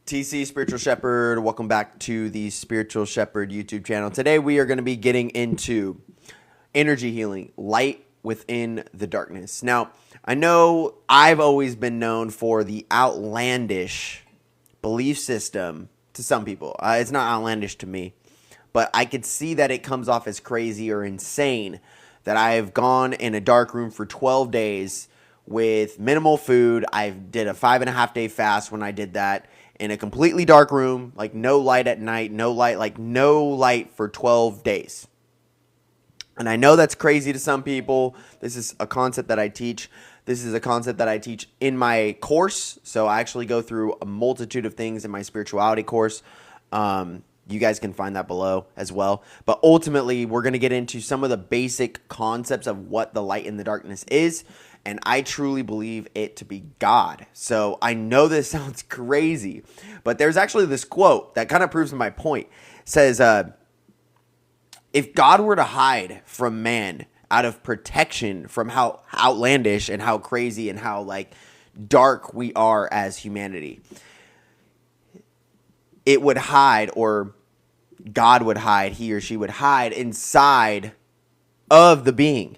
TC Spiritual Shepherd, welcome back to the Spiritual Shepherd YouTube channel. Today we are going to be getting into energy healing, light within the darkness. Now, I know I've always been known for the outlandish belief system to some people. It's not outlandish to me, but I could see that it comes off as crazy or insane that I've gone in a dark room for 12 days with minimal food. I did a 5.5 day fast when I did that. In a completely dark room, like no light at night, no light for 12 days. And I know that's crazy to some people. This is a concept that I teach. This is a concept that I teach in my course. So I actually go through a multitude of things in my spirituality course. You guys can find that below as well. But ultimately, we're going to get into some of the basic concepts of what the light and the darkness is. And I truly believe it to be God. So I know this sounds crazy, but there's actually this quote that kind of proves my point. It says, if God were to hide from man out of protection from how outlandish and how crazy and how like dark we are as humanity, it would hide, or God would hide, he or she would hide inside of the being,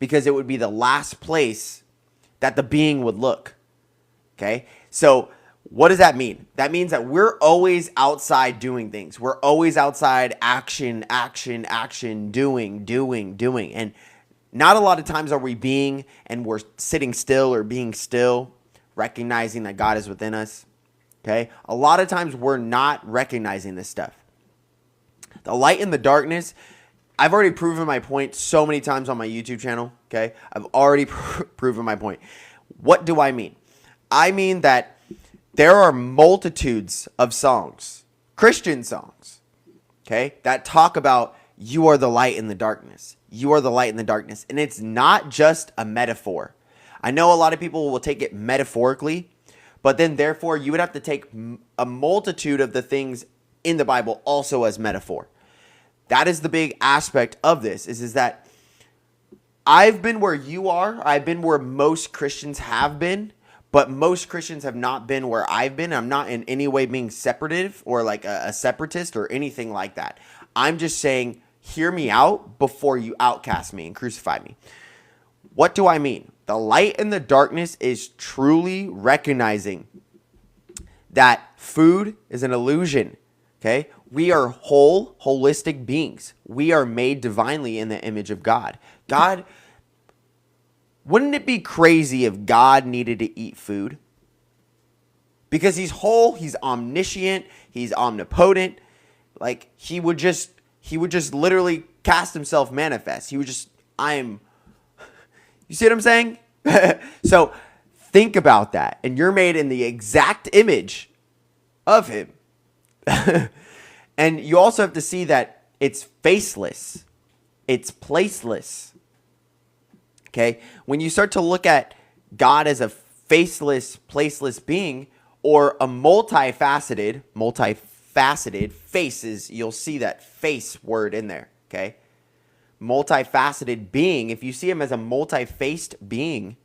because it would be the last place that the being would look. Okay? So what does that mean? That means that we're always outside doing things. We're always outside action, doing. And not a lot of times are we being and we're sitting still or being still, recognizing that God is within us. Okay? A lot of times we're not recognizing this stuff. The light and the darkness, I've already proven my point so many times on my YouTube channel, okay? I've already proven my point. What do I mean? I mean that there are multitudes of songs, Christian songs, okay, that talk about you are the light in the darkness. You are the light in the darkness. And it's not just a metaphor. I know a lot of people will take it metaphorically, but then therefore you would have to take a multitude of the things in the Bible also as metaphor. That is the big aspect of this, is that I've been where you are. I've been where most Christians have been, but most Christians have not been where I've been. I'm not in any way being separative or like a separatist or anything like that. I'm just saying, hear me out before you outcast me and crucify me. What do I mean? The light and the darkness is truly recognizing that food is an illusion. Okay, we are holistic beings. We are made divinely in the image of God. God, wouldn't it be crazy if God needed to eat food? Because he's whole, he's omniscient, he's omnipotent. Like he would just literally cast himself manifest. He would just, you see what I'm saying? So think about that. And you're made in the exact image of him. And you also have to see that it's faceless. It's placeless. Okay? When you start to look at God as a faceless, placeless being, or a multifaceted faces, you'll see that face word in there. Okay? Multifaceted being, if you see him as a multi-faced being,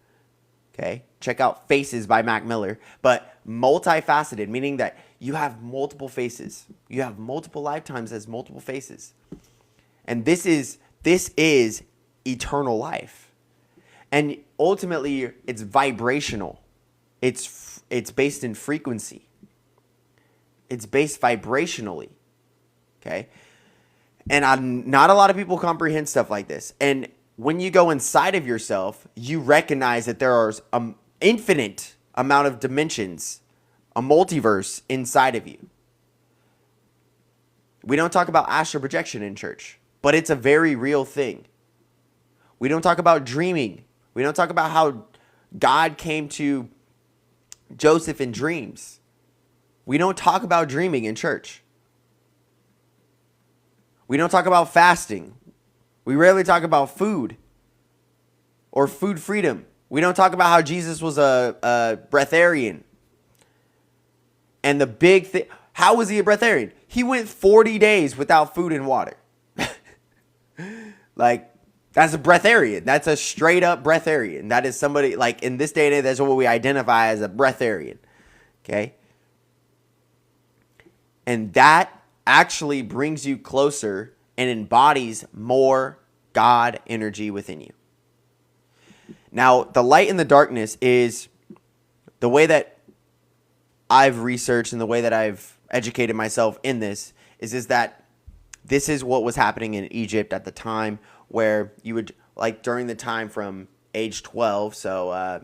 okay, check out Faces by Mac Miller, but multifaceted, meaning that you have multiple faces. You have multiple lifetimes as multiple faces. And this is eternal life. And ultimately, it's vibrational. It's based in frequency. It's based vibrationally. Okay? And not a lot of people comprehend stuff like this. And when you go inside of yourself, you recognize that there are an infinite amount of dimensions, a multiverse inside of you. We don't talk about astral projection in church, but it's a very real thing. We don't talk about dreaming. We don't talk about how God came to Joseph in dreams. We don't talk about dreaming in church. We don't talk about fasting. We rarely talk about food or food freedom. We don't talk about how Jesus was a breatharian. And the big thing, how was he a breatharian? He went 40 days without food and water. Like, that's a breatharian. That's a straight up breatharian. That is somebody, like in this day and age, that's what we identify as a breatharian. Okay? And that actually brings you closer and embodies more God energy within you. Now, the light and the darkness is the way that I've researched and the way that I've educated myself in this is that this is what was happening in Egypt at the time, where you would, like, during the time from age 12, so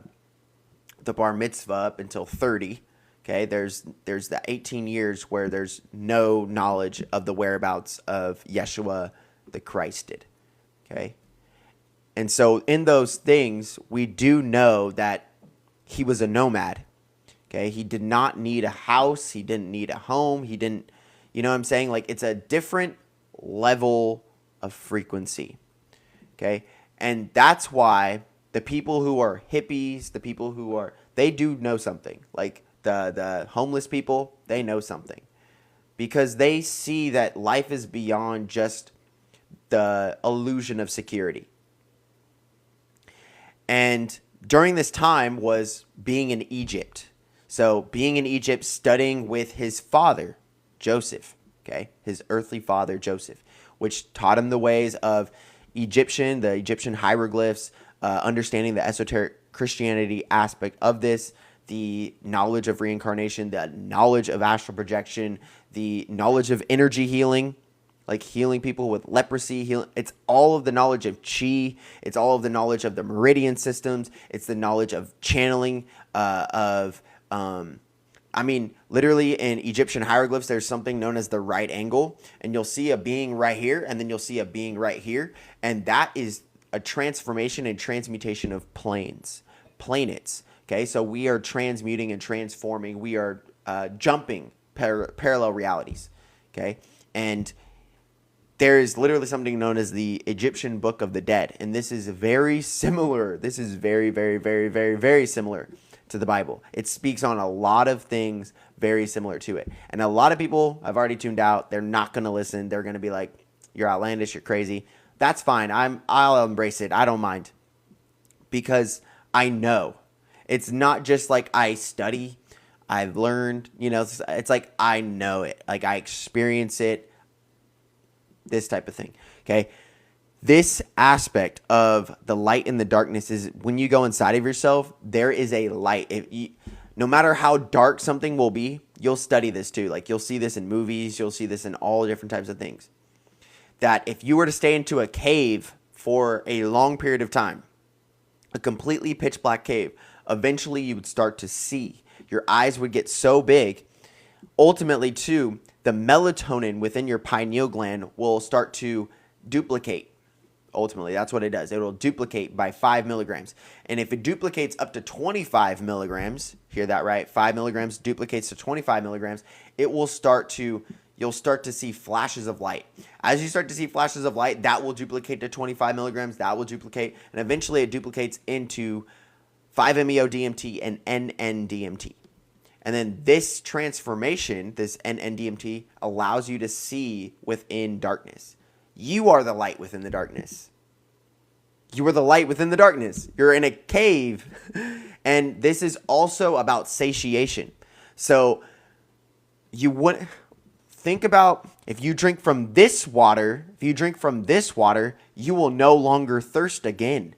the bar mitzvah up until 30, okay, there's the 18 years where there's no knowledge of the whereabouts of Yeshua the Christ did, okay? And so in those things, we do know that he was a nomad, okay? He did not need a house. He didn't need a home. He didn't, you know what I'm saying? Like, it's a different level of frequency, okay? And that's why the people who are hippies, the people who are, they do know something. Like the homeless people, they know something. Because they see that life is beyond just the illusion of security. And during this time was being in Egypt. So being in Egypt, studying with his father, Joseph, okay, his earthly father, Joseph, which taught him the ways of the Egyptian hieroglyphs, understanding the esoteric Christianity aspect of this, the knowledge of reincarnation, the knowledge of astral projection, the knowledge of energy healing, like healing people with leprosy. It's all of the knowledge of chi. It's all of the knowledge of the meridian systems. It's the knowledge of channeling, literally in Egyptian hieroglyphs, there's something known as the right angle, and you'll see a being right here, and then you'll see a being right here, and that is a transformation and transmutation of planets. Okay, so we are transmuting and transforming. We are jumping parallel realities. Okay, and there is literally something known as the Egyptian Book of the Dead, and this is very similar. This is very, very, very, very, very similar to the Bible. It speaks on a lot of things very similar to it. And a lot of people have already tuned out. They're not going to listen. They're going to be like, you're outlandish, you're crazy. That's fine. I'll embrace it. I don't mind. Because I know. It's not just like I study, I've learned, it's like I know it. Like I experience it. This type of thing. Okay? This aspect of the light and the darkness is when you go inside of yourself, there is a light. No matter how dark something will be, you'll study this too. Like you'll see this in movies. You'll see this in all different types of things. That if you were to stay into a cave for a long period of time, a completely pitch black cave, eventually you would start to see. Your eyes would get so big. Ultimately, too, the melatonin within your pineal gland will start to duplicate. Ultimately, that's what it does. It will duplicate by 5 milligrams. And if it duplicates up to 25 milligrams, hear that right, 5 milligrams duplicates to 25 milligrams, you'll start to see flashes of light. As you start to see flashes of light, that will duplicate to 25 milligrams, that will duplicate, and eventually it duplicates into 5-MeO-DMT and NN-DMT. And then this transformation, this NN-DMT, allows you to see within darkness. You are the light within the darkness. You are the light within the darkness. You're in a cave. And this is also about satiation. So you would think about if you drink from this water, you will no longer thirst again.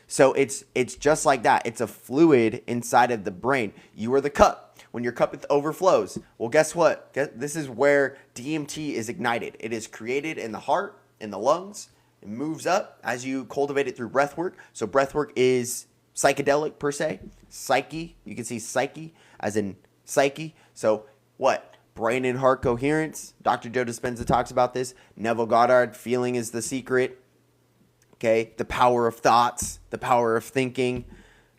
So it's just like that. It's a fluid inside of the brain. You are the cup. When your cup overflows, well, guess what? This is where DMT is ignited. It is created in the heart, in the lungs. It moves up as you cultivate it through breath work. So breath work is psychedelic per se. Psyche, you can see psyche as in psyche. So what? Brain and heart coherence. Dr. Joe Dispenza talks about this. Neville Goddard, feeling is the secret. Okay, the power of thoughts, the power of thinking,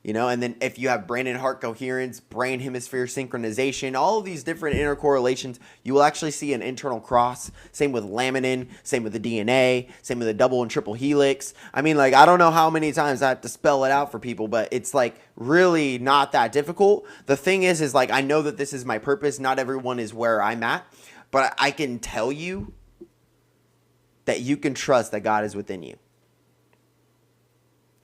and then if you have brain and heart coherence, brain hemisphere synchronization, all of these different intercorrelations, you will actually see an internal cross. Same with laminin, same with the DNA, same with the double and triple helix. I don't know how many times I have to spell it out for people, but it's like really not that difficult. The thing is like, I know that this is my purpose. Not everyone is where I'm at, but I can tell you that you can trust that God is within you.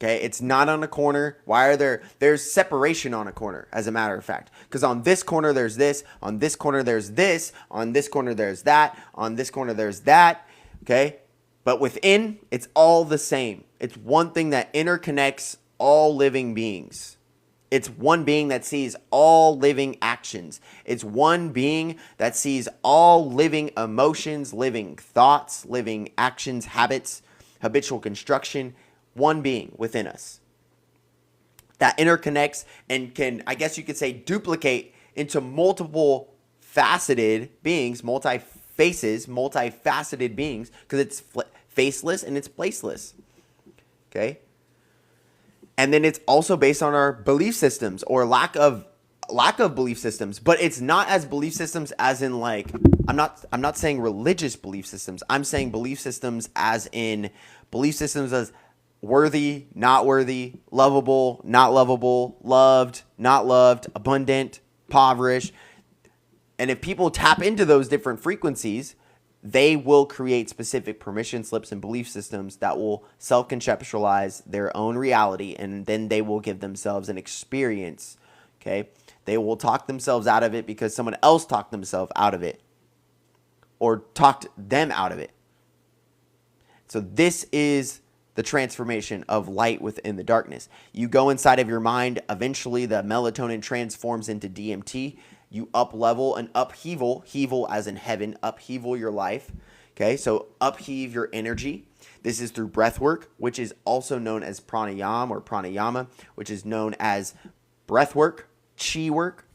Okay, it's not on a corner. Why are there's separation on a corner, as a matter of fact. Because on this corner there's this, on this corner there's this, on this corner there's that, on this corner there's that. Okay? But within, it's all the same. It's one thing that interconnects all living beings. It's one being that sees all living actions. It's one being that sees all living emotions, living thoughts, living actions, habits, habitual construction. One being within us that interconnects and can, I guess you could say, duplicate into multiple faceted beings, multi-faces, multifaceted beings, because it's faceless and it's placeless. Okay? And then it's also based on our belief systems or lack of belief systems, but it's not as belief systems as in like, I'm not saying religious belief systems. I'm saying belief systems as in belief systems as worthy, not worthy, lovable, not lovable, loved, not loved, abundant, impoverished. And if people tap into those different frequencies, they will create specific permission slips and belief systems that will self-conceptualize their own reality, and then they will give themselves an experience, okay? They will talk themselves out of it because someone else talked themselves out of it or talked them out of it. So this is the transformation of light within the darkness. You go inside of your mind. Eventually, the melatonin transforms into DMT. You up-level and upheaval, heaval as in heaven, upheaval your life. Okay, so upheave your energy. This is through breath work, which is also known as pranayama or pranayama, which is known as breath work, chi work,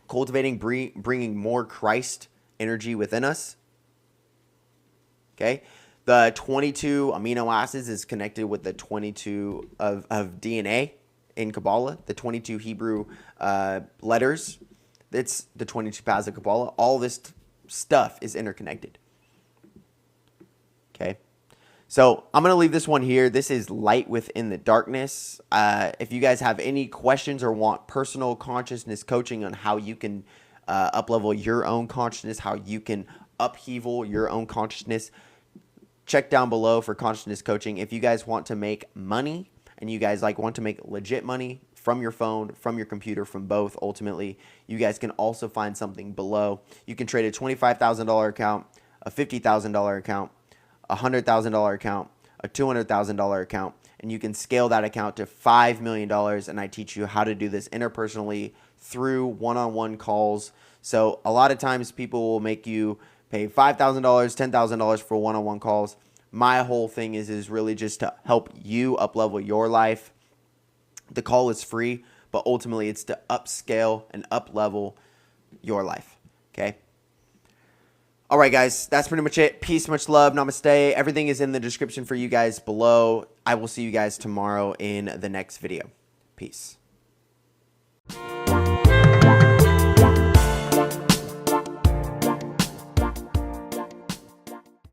cultivating, bringing more Christ energy within us. Okay. The 22 amino acids is connected with the 22 of DNA in Kabbalah, the 22 Hebrew letters. It's the 22 paths of Kabbalah. All this stuff is interconnected. Okay. So I'm going to leave this one here. This is Light Within the Darkness. If you guys have any questions or want personal consciousness coaching on how you can up-level your own consciousness, how you can upheaval your own consciousness, check down below for consciousness coaching. If you guys want to make money and you guys want to make legit money from your phone, from your computer, from both, ultimately, you guys can also find something below. You can trade a $25,000 account, a $50,000 account, a $100,000 account, a $200,000 account, and you can scale that account to $5 million. And I teach you how to do this interpersonally through one-on-one calls. So a lot of times people will make you pay $5,000, $10,000 for one-on-one calls. My whole thing is really just to help you up-level your life. The call is free, but ultimately it's to upscale and up-level your life, okay? All right, guys, that's pretty much it. Peace, much love, namaste. Everything is in the description for you guys below. I will see you guys tomorrow in the next video. Peace.